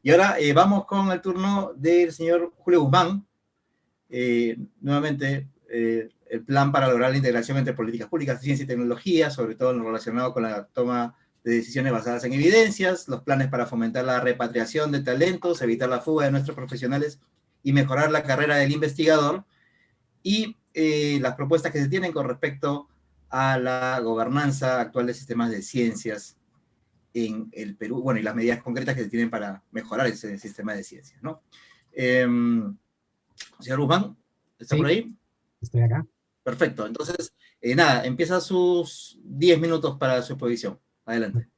Y ahora vamos con el turno del señor Julio Guzmán. Nuevamente, el plan para lograr la integración entre políticas públicas, ciencia y tecnología, sobre todo en lo relacionado con la toma de decisiones basadas en evidencias, los planes para fomentar la repatriación de talentos, evitar la fuga de nuestros profesionales y mejorar la carrera del investigador, y las propuestas que se tienen con respecto a la gobernanza actual de sistemas de ciencias en el Perú, bueno, y las medidas concretas que se tienen para mejorar ese sistema de ciencias, ¿no? Señor Guzmán, ¿está por Sí, ahí? estoy acá. Perfecto, entonces, nada, empieza sus 10 minutos para su exposición. Adelante.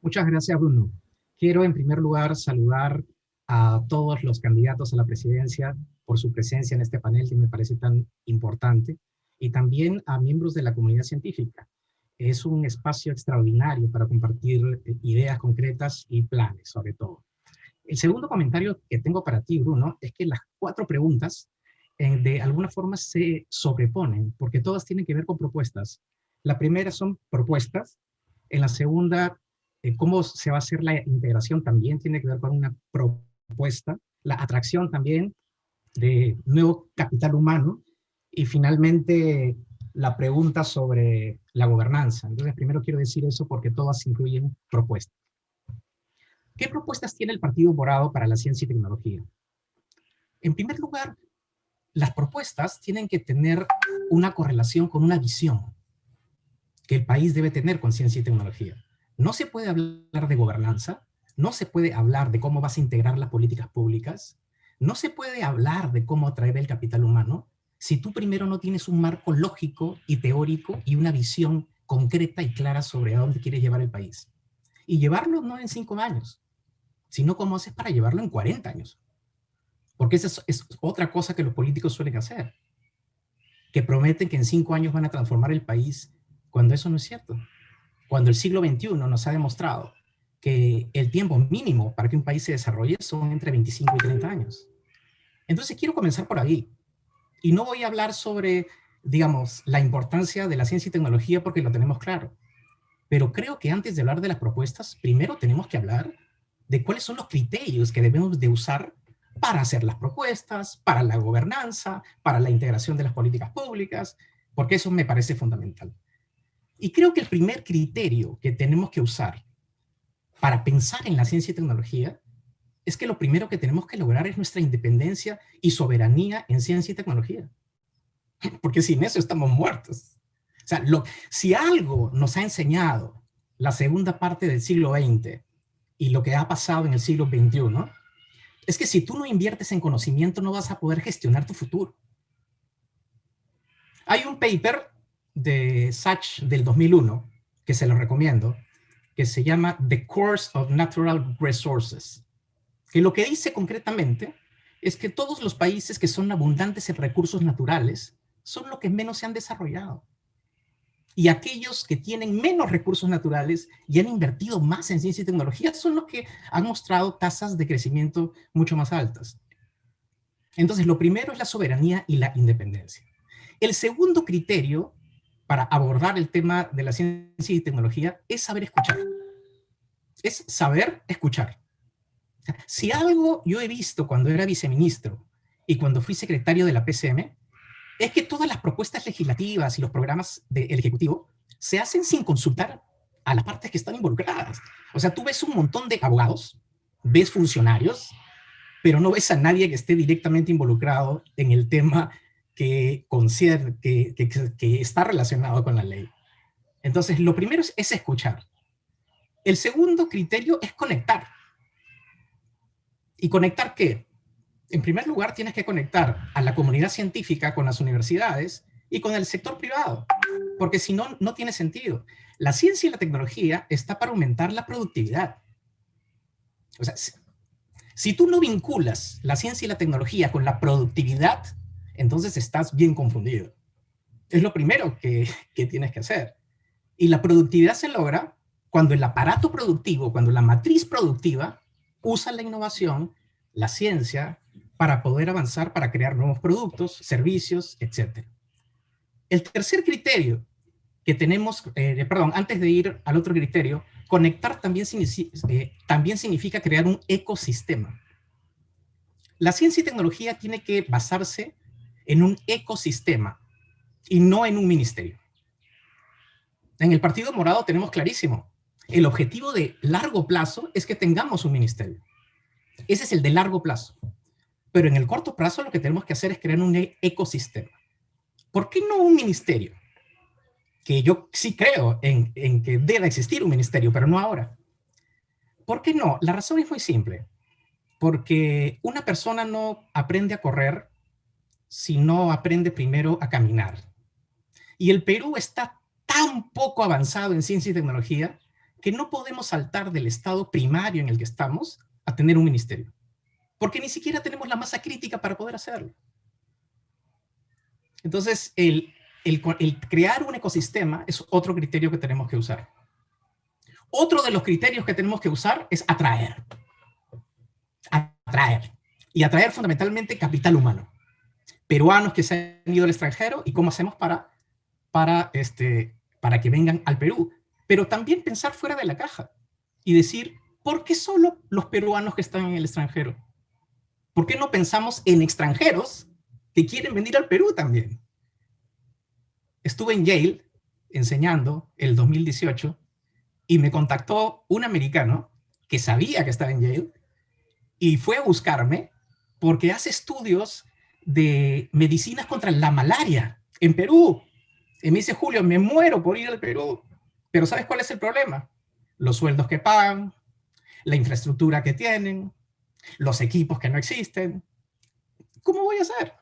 Muchas gracias, Bruno. Quiero en primer lugar saludar a todos los candidatos a la presidencia por su presencia en este panel que me parece tan importante, y también a miembros de la comunidad científica. Es un espacio extraordinario para compartir ideas concretas y planes, sobre todo. El segundo comentario que tengo para ti, Bruno, es que las 4 preguntas de alguna forma se sobreponen, porque todas tienen que ver con propuestas. La primera son propuestas, en la segunda, cómo se va a hacer la integración también tiene que ver con una propuesta, la atracción también de nuevo capital humano, y finalmente la pregunta sobre la gobernanza. Entonces, primero quiero decir eso porque todas incluyen propuestas. ¿Qué propuestas tiene el Partido Morado para la ciencia y tecnología? En primer lugar, las propuestas tienen que tener una correlación con una visión que el país debe tener con ciencia y tecnología. No se puede hablar de gobernanza, no se puede hablar de cómo vas a integrar las políticas públicas, no se puede hablar de cómo atraer el capital humano si tú primero no tienes un marco lógico y teórico y una visión concreta y clara sobre a dónde quieres llevar el país. Y llevarlo no en 5 años, sino cómo haces para llevarlo en 40 años. Porque esa es otra cosa que los políticos suelen hacer, que prometen que en 5 años van a transformar el país, cuando eso no es cierto. Cuando el siglo XXI nos ha demostrado que el tiempo mínimo para que un país se desarrolle son entre 25 y 30 años. Entonces quiero comenzar por ahí. Y no voy a hablar sobre, digamos, la importancia de la ciencia y tecnología porque lo tenemos claro. Pero creo que antes de hablar de las propuestas, primero tenemos que hablar de cuáles son los criterios que debemos de usar para hacer las propuestas, para la gobernanza, para la integración de las políticas públicas, porque eso me parece fundamental. Y creo que el primer criterio que tenemos que usar para pensar en la ciencia y tecnología es que lo primero que tenemos que lograr es nuestra independencia y soberanía en ciencia y tecnología. Porque sin eso estamos muertos. O sea, si algo nos ha enseñado la segunda parte del siglo XX y lo que ha pasado en el siglo XXI, es que si tú no inviertes en conocimiento no vas a poder gestionar tu futuro. Hay un paper de Sachs del 2001, que se lo recomiendo, que se llama The Course of Natural Resources, que lo que dice concretamente es que todos los países que son abundantes en recursos naturales son los que menos se han desarrollado. Y aquellos que tienen menos recursos naturales y han invertido más en ciencia y tecnología son los que han mostrado tasas de crecimiento mucho más altas. Entonces, lo primero es la soberanía y la independencia. El segundo criterio para abordar el tema de la ciencia y tecnología es saber escuchar. Es saber escuchar. Si algo yo he visto cuando era viceministro y cuando fui secretario de la PCM, es que todas las propuestas legislativas y los programas del Ejecutivo se hacen sin consultar a las partes que están involucradas. O sea, tú ves un montón de abogados, ves funcionarios, pero no ves a nadie que esté directamente involucrado en el tema que está relacionado con la ley. Entonces, lo primero es escuchar. El segundo criterio es conectar. ¿Y conectar qué? En primer lugar, tienes que conectar a la comunidad científica con las universidades y con el sector privado, porque si no, no tiene sentido. La ciencia y la tecnología está para aumentar la productividad. O sea, si tú no vinculas la ciencia y la tecnología con la productividad, entonces estás bien confundido. Es lo primero que tienes que hacer. Y la productividad se logra cuando el aparato productivo, cuando la matriz productiva usa la innovación, la ciencia, para poder avanzar, para crear nuevos productos, servicios, etc. El tercer criterio que tenemos, antes de ir al otro criterio, conectar también significa crear un ecosistema. La ciencia y tecnología tiene que basarse en un ecosistema y no en un ministerio. En el Partido Morado tenemos clarísimo, el objetivo de largo plazo es que tengamos un ministerio. Ese es el de largo plazo. Pero en el corto plazo lo que tenemos que hacer es crear un ecosistema. ¿Por qué no un ministerio? Que yo sí creo en que debe existir un ministerio, pero no ahora. ¿Por qué no? La razón es muy simple. Porque una persona no aprende a correr si no aprende primero a caminar. Y el Perú está tan poco avanzado en ciencia y tecnología que no podemos saltar del estado primario en el que estamos a tener un ministerio. Porque ni siquiera tenemos la masa crítica para poder hacerlo. Entonces, el crear un ecosistema es otro criterio que tenemos que usar. Otro de los criterios que tenemos que usar es atraer. Atraer. Y atraer fundamentalmente capital humano. Peruanos que se han ido al extranjero y cómo hacemos para que vengan al Perú. Pero también pensar fuera de la caja y decir, ¿por qué solo los peruanos que están en el extranjero? ¿Por qué no pensamos en extranjeros que quieren venir al Perú también? Estuve en Yale enseñando el 2018 y me contactó un americano que sabía que estaba en Yale y fue a buscarme porque hace estudios de medicinas contra la malaria en Perú. Y me dice, Julio, me muero por ir al Perú, pero ¿sabes cuál es el problema? Los sueldos que pagan, la infraestructura que tienen, los equipos que no existen. ¿Cómo voy a hacer?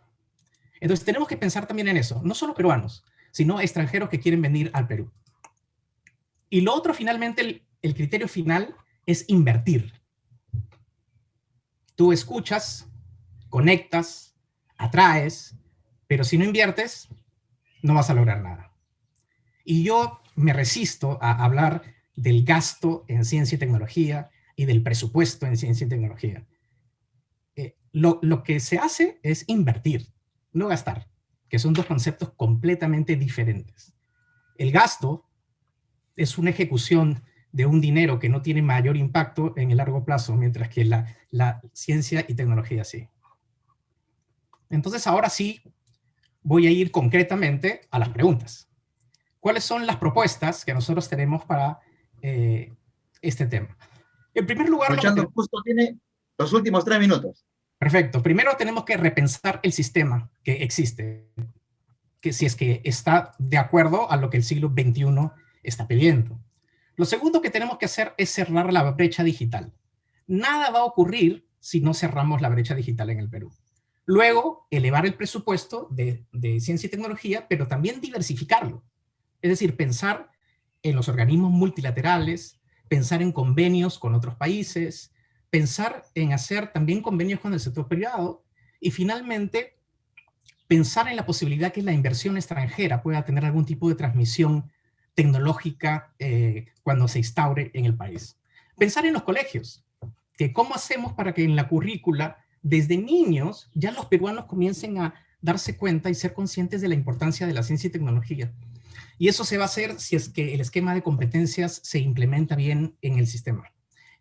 Entonces tenemos que pensar también en eso, no solo peruanos, sino extranjeros que quieren venir al Perú. Y lo otro, finalmente, el criterio final es invertir. Tú escuchas, conectas, atraes, pero si no inviertes, no vas a lograr nada. Y yo me resisto a hablar del gasto en ciencia y tecnología y del presupuesto en ciencia y tecnología. Lo que se hace es invertir, no gastar, que son dos conceptos completamente diferentes. El gasto es una ejecución de un dinero que no tiene mayor impacto en el largo plazo, mientras que la ciencia y tecnología sí. Entonces ahora sí voy a ir concretamente a las preguntas. ¿Cuáles son las propuestas que nosotros tenemos para este tema? En primer lugar, Aprovechando, justo tiene los últimos 3 minutos. Perfecto. Primero tenemos que repensar el sistema que existe, que si es que está de acuerdo a lo que el siglo XXI está pidiendo. Lo segundo que tenemos que hacer es cerrar la brecha digital. Nada va a ocurrir si no cerramos la brecha digital en el Perú. Luego, elevar el presupuesto de ciencia y tecnología, pero también diversificarlo. Es decir, pensar en los organismos multilaterales, pensar en convenios con otros países, pensar en hacer también convenios con el sector privado y finalmente pensar en la posibilidad que la inversión extranjera pueda tener algún tipo de transmisión tecnológica cuando se instaure en el país. Pensar en los colegios, que cómo hacemos para que en la currícula, desde niños, ya los peruanos comiencen a darse cuenta y ser conscientes de la importancia de la ciencia y tecnología. Y eso se va a hacer si es que el esquema de competencias se implementa bien en el sistema.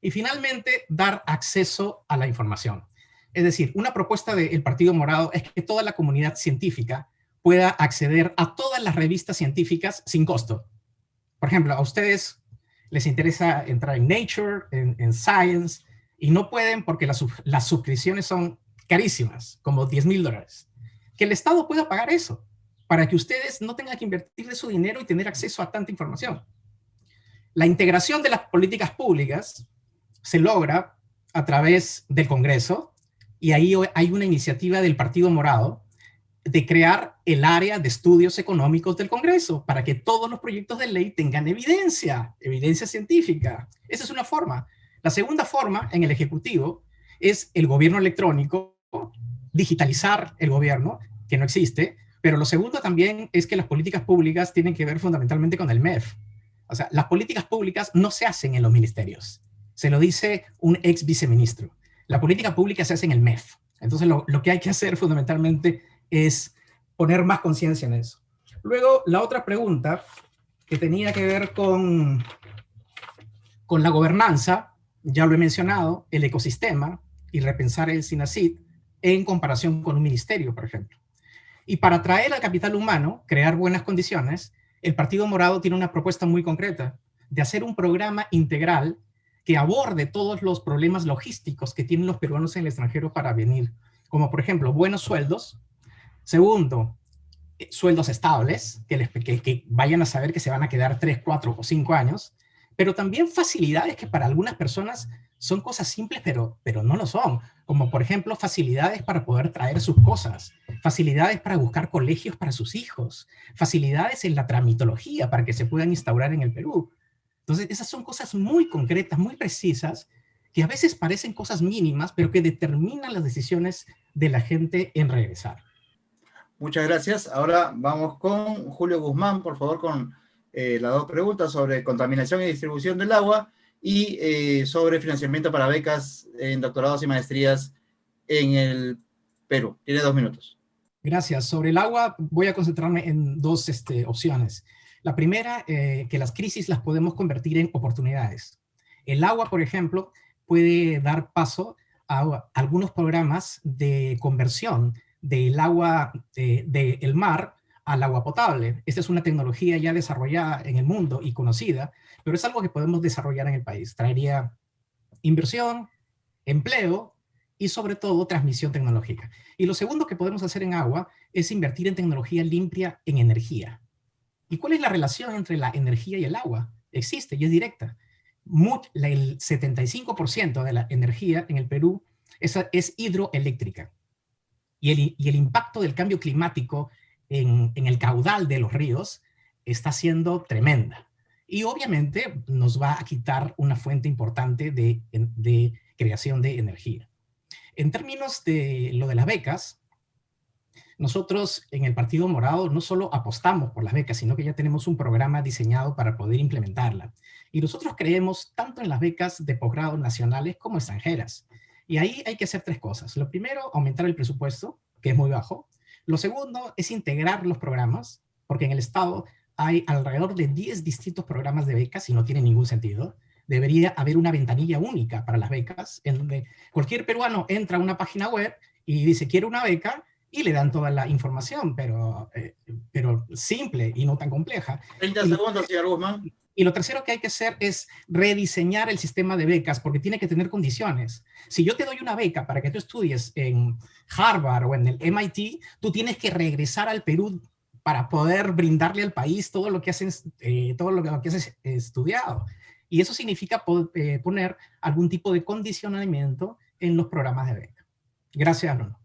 Y finalmente, dar acceso a la información. Es decir, una propuesta del Partido Morado es que toda la comunidad científica pueda acceder a todas las revistas científicas sin costo. Por ejemplo, a ustedes les interesa entrar en Nature, en Science, y no pueden porque las suscripciones son carísimas, como $10,000. Que el Estado pueda pagar eso, para que ustedes no tengan que invertir de su dinero y tener acceso a tanta información. La integración de las políticas públicas se logra a través del Congreso, y ahí hay una iniciativa del Partido Morado de crear el área de estudios económicos del Congreso para que todos los proyectos de ley tengan evidencia científica. Esa es una forma. La segunda forma en el Ejecutivo es el gobierno electrónico, digitalizar el gobierno, que no existe, pero lo segundo también es que las políticas públicas tienen que ver fundamentalmente con el MEF. O sea, las políticas públicas no se hacen en los ministerios. Se lo dice un ex viceministro. La política pública se hace en el MEF. Entonces, lo que hay que hacer fundamentalmente es poner más conciencia en eso. Luego, la otra pregunta que tenía que ver con Con la gobernanza, ya lo he mencionado, el ecosistema y repensar el SINACID en comparación con un ministerio, por ejemplo. Y para atraer al capital humano, crear buenas condiciones, el Partido Morado tiene una propuesta muy concreta de hacer un programa integral que aborde todos los problemas logísticos que tienen los peruanos en el extranjero para venir, como por ejemplo buenos sueldos. Segundo, sueldos estables, que vayan a saber que se van a quedar 3, 4 o 5 años, pero también facilidades que para algunas personas son cosas simples, pero no lo son, como por ejemplo facilidades para poder traer sus cosas, facilidades para buscar colegios para sus hijos, facilidades en la tramitología para que se puedan instaurar en el Perú. Entonces, esas son cosas muy concretas, muy precisas, que a veces parecen cosas mínimas, pero que determinan las decisiones de la gente en regresar. Muchas gracias. Ahora vamos con Julio Guzmán, por favor, con las dos preguntas sobre contaminación y distribución del agua y sobre financiamiento para becas en doctorados y maestrías en el Perú. Tiene 2 minutos. Gracias. Sobre el agua voy a concentrarme en dos opciones. La primera, que las crisis las podemos convertir en oportunidades. El agua, por ejemplo, puede dar paso a algunos programas de conversión del agua del mar al agua potable. Esta es una tecnología ya desarrollada en el mundo y conocida, pero es algo que podemos desarrollar en el país. Traería inversión, empleo y sobre todo transmisión tecnológica. Y lo segundo que podemos hacer en agua es invertir en tecnología limpia en energía. ¿Y cuál es la relación entre la energía y el agua? Existe y es directa. El 75% de la energía en el Perú es hidroeléctrica. Y el impacto del cambio climático en el caudal de los ríos está siendo tremenda. Y obviamente nos va a quitar una fuente importante de creación de energía. En términos de lo de las becas, nosotros en el Partido Morado no solo apostamos por las becas, sino que ya tenemos un programa diseñado para poder implementarla. Y nosotros creemos tanto en las becas de posgrado nacionales como extranjeras. Y ahí hay que hacer 3 cosas. Lo primero, aumentar el presupuesto, que es muy bajo. Lo segundo es integrar los programas, porque en el Estado hay alrededor de 10 distintos programas de becas y no tiene ningún sentido. Debería haber una ventanilla única para las becas, en donde cualquier peruano entra a una página web y dice, quiero una beca, y le dan toda la información, pero simple y no tan compleja. 30 segundos, señor Guzmán. Y lo tercero que hay que hacer es rediseñar el sistema de becas, porque tiene que tener condiciones. Si yo te doy una beca para que tú estudies en Harvard o en el MIT, tú tienes que regresar al Perú para poder brindarle al país todo lo que has estudiado. Y eso significa poner algún tipo de condicionamiento en los programas de beca. Gracias, Bruno.